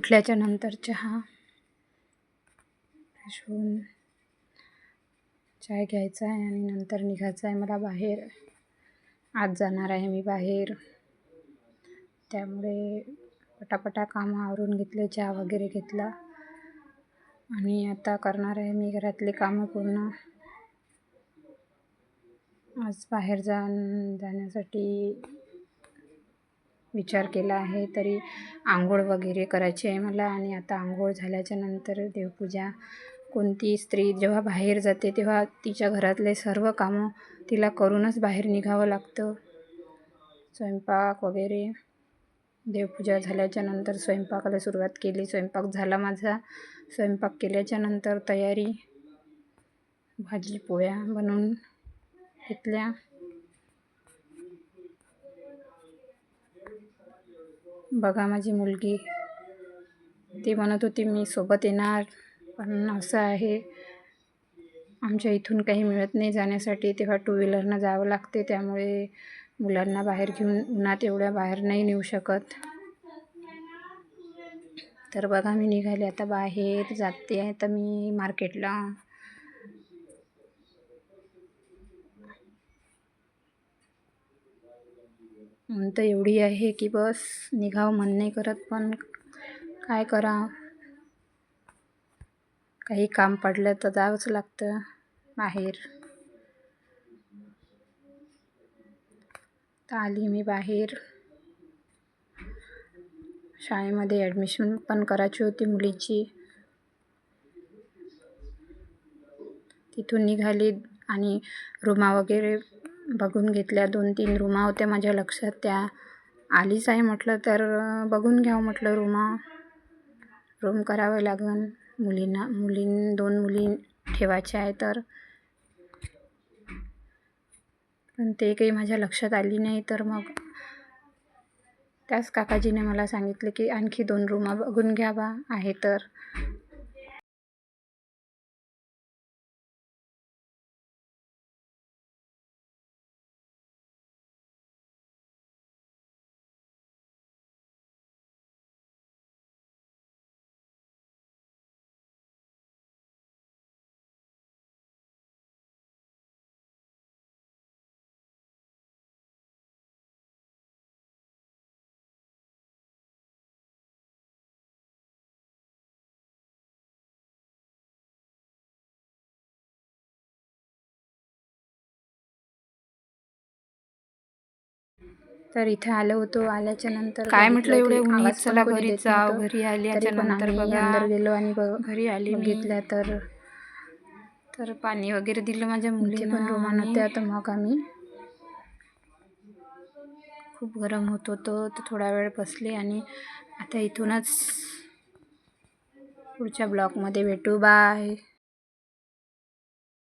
उठल्याच्या नंतर चहा फ्रेश होऊन चाय घ्यायचा आहे आणि नंतर निघायचं आहे मला बाहेर. आज जाणार आहे मी बाहेर, त्यामुळे पटापटा कामं आवरून घेतले, चहा वगैरे घेतला आणि आता करणार आहे मी घरातले कामं पूर्ण. आज बाहेर जाण्यासाठी विचार केला आहे, तरी आंघोळ वगैरे करायची आहे मला. आणि आता आंघोळ झाल्याच्या नंतर देवपूजा. कोणती स्त्री जेव्हा बाहेर जाते तेव्हा तिच्या घरातले सर्व कामं तिला करूनच बाहेर निघावं लागतं. स्वयंपाक वगैरे, देवपूजा झाल्याच्या नंतर स्वयंपाकाला सुरुवात केली. स्वयंपाक झाला माझा. स्वयंपाक केल्याच्या नंतर तयारी, भाजी पोळ्या बनवून घेतल्या. बघा माझी मुलगी, ती म्हणत होती मी सोबत येणार, पण असं आहे आमच्या इथून काही मिळत नाही जाण्यासाठी, तेव्हा टू व्हीलरनं जावं लागते. त्यामुळे मुलांना बाहेर घेऊन उन्हात एवढ्या बाहेर नाही नेऊ शकत. तर बघा मी निघाले आता बाहेर, जाते आहे तर मी मार्केटला. ऊन तर एवढी आहे की बस निघावं मन नाही करत, पण काय करा, काही काम पडलं तर जावंच लागतं बाहेर. तर आली मी बाहेर. शाळेमध्ये ॲडमिशन पण करायची होती मुलीची. तिथून निघाली आणि रूमा वगैरे बघून घेतल्या. 2-3 रूमा होत्या माझ्या लक्षात, त्या आलीच आहे म्हटलं तर बघून घ्यावं म्हटलं रूम करावं लागेल मुलींना. 2 मुली ठेवायच्या आहे तर, पण ते काही माझ्या लक्षात आली नाही. तर मग त्याच काकाजीने मला सांगितलं की आणखी 2 रूमा बघून घ्यावा आहे तर. तर इथे आलो होतो. आल्याच्या नंतर काय म्हटलं एवढे उन्हात, चला कोणी घरी देत जाव. नव्हतं. घरी आल्याच्या तरी पण नंतर आम्ही बघा अंदर गेलो आणि घरी आली मी. बघितल्या तर पाणी वगैरे दिलं माझ्या इथे मुलीनं. पण रूमा नव्हत्या. तर मग आम्ही खूप गरम होत होतं तर थोडा वेळ बसले आणि आता इथूनच पुढच्या ब्लॉगमध्ये भेटू. बाय.